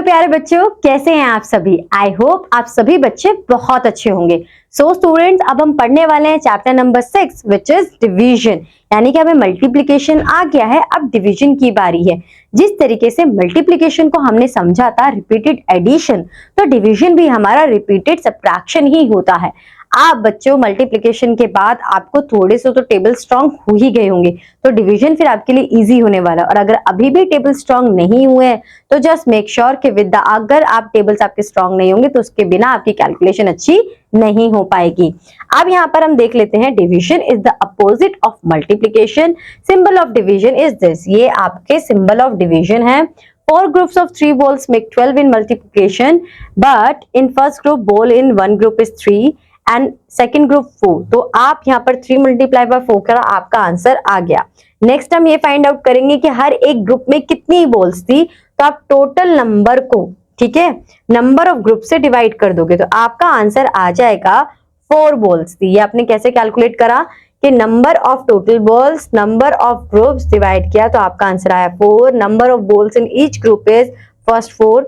प्यारे बच्चों, कैसे हैं आप सभी। आई होप आप सभी बच्चे बहुत अच्छे होंगे। सो स्टूडेंट्स, अब हम पढ़ने वाले हैं chapter number 6 which is division. यानी कि हमें मल्टीप्लिकेशन आ गया है, अब डिवीजन की बारी है। जिस तरीके से मल्टीप्लिकेशन को हमने समझा था रिपीटेड एडिशन, तो डिवीजन भी हमारा रिपीटेड सब्ट्रैक्शन ही होता है। आप बच्चों मल्टीप्लिकेशन के बाद आपको थोड़े से तो टेबल स्ट्रांग हो ही गए होंगे, तो डिवीजन फिर आपके लिए इजी होने वाला है। और अगर अभी भी टेबल स्ट्रांग नहीं हुए हैं तो जस्ट मेक श्योर कि विद द अगर आप टेबल्स आपके स्ट्रांग नहीं होंगे तो उसके बिना आपकी कैलकुलेशन अच्छी नहीं हो पाएगी। अब यहाँ पर हम देख लेते हैं division is the opposite of multiplication. Symbol of division is this, ये आपके सिंबल ऑफ डिवीजन है। Four groups of 3 balls make 12 in multiplication, but in first group ball in one group is 3 and second group 4। तो आप यहाँ पर 3 multiply by 4 करा, आपका answer आ गया। नेक्स्ट हम ये फाइंड आउट करेंगे कि हर एक ग्रुप में कितनी बॉल्स थी, तो आप टोटल नंबर को, ठीक है, नंबर ऑफ ग्रुप से डिवाइड कर दोगे तो आपका आंसर आ जाएगा 4 बॉल्स थी। ये आपने कैसे कैलकुलेट करा कि number of total balls number of groups divide किया तो आपका आंसर आया 4। Number of balls in each group is first 4,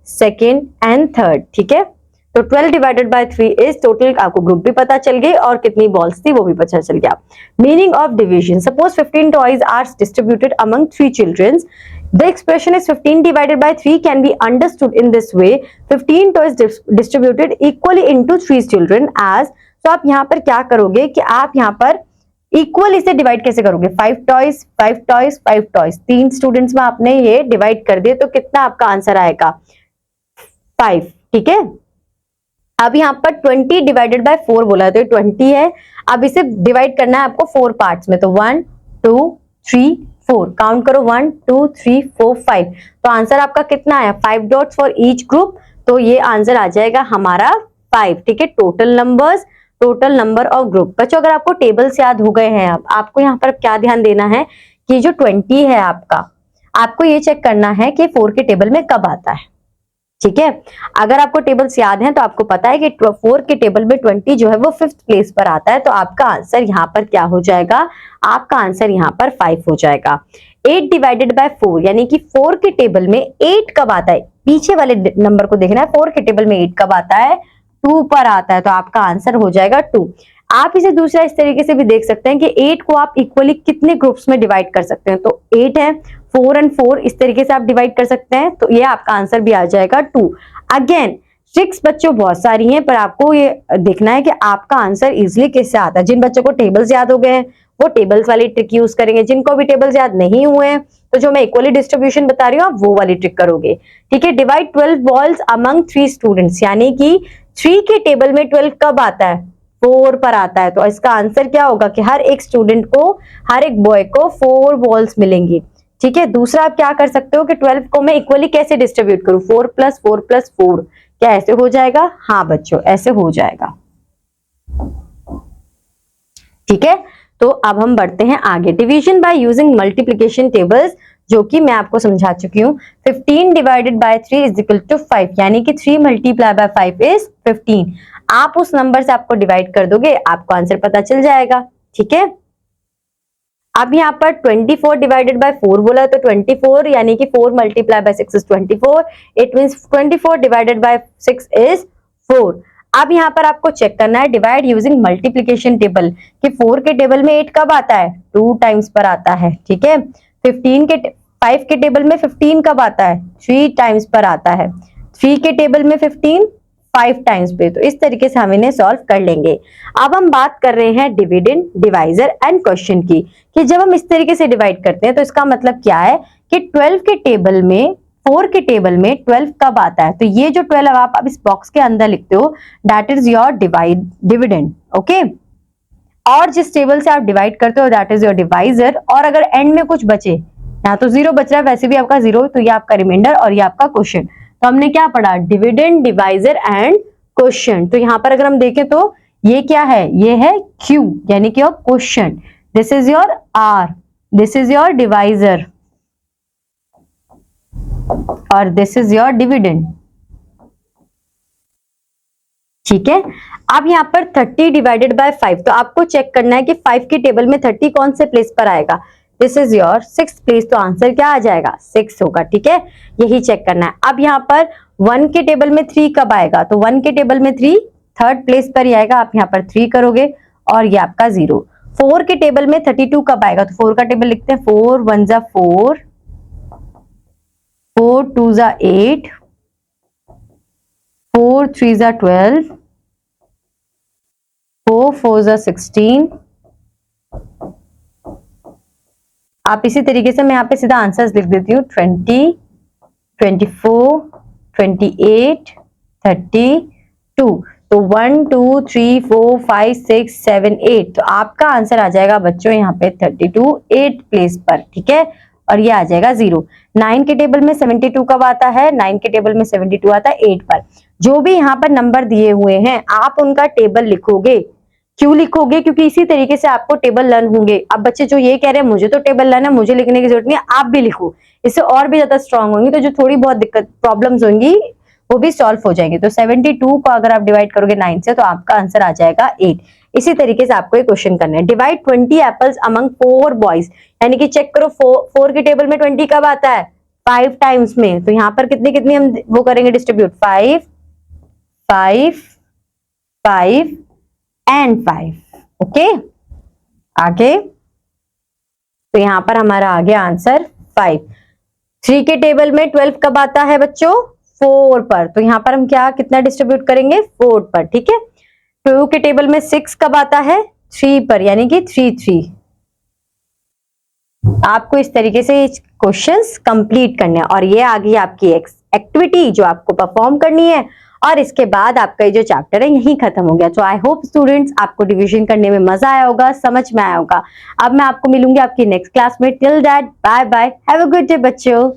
second and third, ठीक है। तो 12 डिवाइडेड बाय 3 इज टोटल, आपको ग्रुप भी पता चल गई और कितनी बॉल्स थी वो भी पता चल गया। Meaning of division, suppose 15 toys are distributed among 3 childrens. The expression is 15 divided by 3 can be understood in this way: 15 toys distributed equally into 3 children as। तो आप यहाँ पर क्या करोगे कि आप यहाँ पर इक्वल इसे डिवाइड कैसे करोगे, 5 टॉयज 5 टॉयज 5 टॉयज, 3 स्टूडेंट्स में आपने ये डिवाइड कर दिए तो कितना आपका आंसर आएगा 5, ठीक है। अब यहाँ पर 20 डिवाइडेड बाय 4 बोला है तो 20 है। अब इसे डिवाइड करना है आपको 4 पार्ट्स में, तो 1 2 3 4, काउंट करो 1 2 3 4 5। तो आंसर आपका कितना आया, 5 डॉट्स फॉर ईच ग्रुप, तो ये आंसर आ जाएगा हमारा 5, ठीक है। Total numbers, total number of group. बच्चों अगर आपको टेबल्स याद हो गए हैं, आपको यहाँ पर क्या ध्यान देना है कि जो 20 है आपका, आपको ये चेक करना है कि 4 के टेबल में कब आता है, ठीक है। अगर आपको टेबल्स याद हैं तो आपको पता है कि 4 के टेबल में 20 जो है वो 5th प्लेस पर आता है, तो आपका आंसर यहाँ पर क्या हो जाएगा, आपका आंसर यहाँ पर 5 हो जाएगा। 8 डिवाइडेड बाय 4, यानी कि 4 के टेबल में 8 कब आता है, पीछे वाले नंबर को देखना है। 4 के टेबल में 8 कब आता है, 2 पर आता है, तो आपका आंसर हो जाएगा 2। आप इसे दूसरा इस तरीके से भी देख सकते हैं कि 8 को आप इक्वली कितने ग्रुप्स में डिवाइड कर सकते हैं, तो 8 है, 4 एंड 4 इस तरीके से आप डिवाइड कर सकते हैं, तो ये आपका आंसर भी आ जाएगा 2। अगेन ट्रिक्स बच्चों बहुत सारी हैं, पर आपको ये देखना है कि आपका आंसर इजिली किससे आता है। जिन बच्चों को टेबल्स याद हो गए हैं वो टेबल्स वाली ट्रिक यूज करेंगे, जिनको भी टेबल्स याद नहीं हुए हैं तो जो मैं इक्वली डिस्ट्रीब्यूशन बता रही हूँ आप वो वाली ट्रिक करोगे, ठीक है। डिवाइड 12 बॉल्स अमंग 3 स्टूडेंट्स, यानी कि 3 के टेबल में 12 कब आता है, 4 पर आता है, तो इसका आंसर क्या होगा कि हर एक स्टूडेंट को, हर एक बॉय को 4 बॉल्स मिलेंगी, ठीक है। दूसरा आप क्या कर सकते हो कि 12 को मैं इक्वली कैसे डिस्ट्रीब्यूट करूं, 4 + 4 + 4, क्या ऐसे हो जाएगा, हाँ बच्चों ऐसे हो जाएगा, ठीक है। तो अब हम बढ़ते हैं आगे। Division by using multiplication tables, जो कि मैं आपको समझा चुकी हूँ। 15 divided by 3 is equal to 5, यानी कि 3 मल्टीप्लाई बाय 5 इज 15। आप उस नंबर से आपको डिवाइड कर दोगे, आपको आंसर पता चल जाएगा, ठीक है। अब यहाँ पर 24 डिवाइडेड बाय 4 बोला है तो 24, यानी कि 4 multiply by 6 is 24, it means 24 divided by 6 is 4। अब यहाँ पर आपको चेक करना है डिवाइड यूजिंग मल्टीप्लिकेशन टेबल कि 4 के टेबल में 8 कब आता है, 2 टाइम्स पर आता है, ठीक है। 5 के टेबल में 15 कब आता है, 3 टाइम्स पर आता है। 3 के टेबल में 15 5 टाइम्स पे, तो इस तरीके से हम इन्हें सॉल्व कर लेंगे। अब हम बात कर रहे हैं डिविडेंड, डिवाइजर एंड क्वेश्चन की, कि जब हम इस तरीके से डिवाइड करते हैं तो इसका मतलब क्या है कि 12 के टेबल में, 4 के टेबल में 12 कब आता है, तो ये जो 12 आप अब इस बॉक्स के अंदर लिखते हो that is your dividend, okay. और जिस टेबल से आप डिवाइड करते हो दैट इज योर डिवाइजर। और अगर एंड में कुछ बचे, यहाँ तो 0 बच रहा है, वैसे भी आपका 0, तो ये आपका रिमाइंडर और ये आपका क्वेश्चन। तो हमने क्या पढ़ा, डिविडेंड, डिवाइजर एंड क्वेश्चन। तो यहाँ पर अगर हम देखें तो ये क्या है, ये है Q, यानी कि your question, this is your R, this is your divisor और दिस इज योर डिविडेंड, ठीक है। अब यहाँ पर 30 डिवाइडेड बाय 5, तो आपको चेक करना है कि 5 के टेबल में 30 कौन से प्लेस पर आएगा, this is your 6th place, तो आंसर क्या आ जाएगा 6 होगा। ठीक है, यही चेक करना है। अब यहाँ पर 1 के टेबल में 3 कब आएगा, तो 1 के टेबल में 3 3rd प्लेस पर ही आएगा, आप यहाँ पर 3 करोगे और ये आपका 0। 4 के टेबल में 32 कब आएगा, तो 4 का टेबल लिखते हैं, 4 1 जा 4, 4 2 जा 8, 4 3 जा 12, 4 4 जा 16। आप इसी तरीके से मैं यहाँ पे सीधा आंसर्स लिख देती हूँ, 20, 24, 28, 32। तो 1 2 3 4 5 6 7 8, तो आपका आंसर आ जाएगा बच्चों यहाँ पे 32 8 प्लेस पर। ठीक है, और ये आ जाएगा 0। 9 के टेबल में 72 कब आता है, 9 के टेबल में 72 आता है 8 पर। जो भी यहाँ पर नंबर दिए हुए हैं आप उनका टेबल लिखोगे। क्यों लिखोगे, क्योंकि इसी तरीके से आपको टेबल लर्न होंगे। अब बच्चे जो ये कह रहे हैं मुझे तो टेबल लर्न है, मुझे लिखने की जरूरत नहीं है, आप भी लिखो, इससे और भी ज्यादा स्ट्रांग होंगे। तो जो थोड़ी बहुत दिक्कत प्रॉब्लम्स होंगी वो भी सॉल्व हो जाएंगे। तो 72 को अगर आप डिवाइड करोगे 9 से तो आपका आंसर आ जाएगा 8। इसी तरीके से आपको ये क्वेश्चन करना है। डिवाइड 20 एप्पल्स अमंग 4 बॉयज, यानी कि चेक करो 4 के टेबल में 20 कब आता है, 5 टाइम्स में। तो यहाँ पर कितनी कितनी हम वो करेंगे डिस्ट्रीब्यूट, 5 5 5 एंड 5। ओके, आगे तो यहां पर हमारा आ गया आंसर 5। 3 के टेबल में 12 कब आता है बच्चों, 4 पर। तो यहां पर हम क्या कितना डिस्ट्रीब्यूट करेंगे, 4 पर। ठीक है, 2 के टेबल में 6 कब आता है, 3 पर, यानी कि 3 3। आपको इस तरीके से क्वेश्चंस कंप्लीट करने हैं और ये आ गई आपकी एक्टिविटी जो आपको परफॉर्म करनी है। और इसके बाद आपका ये जो चैप्टर है यही खत्म हो गया। तो आई होप स्टूडेंट्स आपको डिवीजन करने में मजा आया होगा, समझ में आया होगा। अब मैं आपको मिलूंगी आपकी नेक्स्ट क्लास में। Till that bye bye, have a good day बच्चों।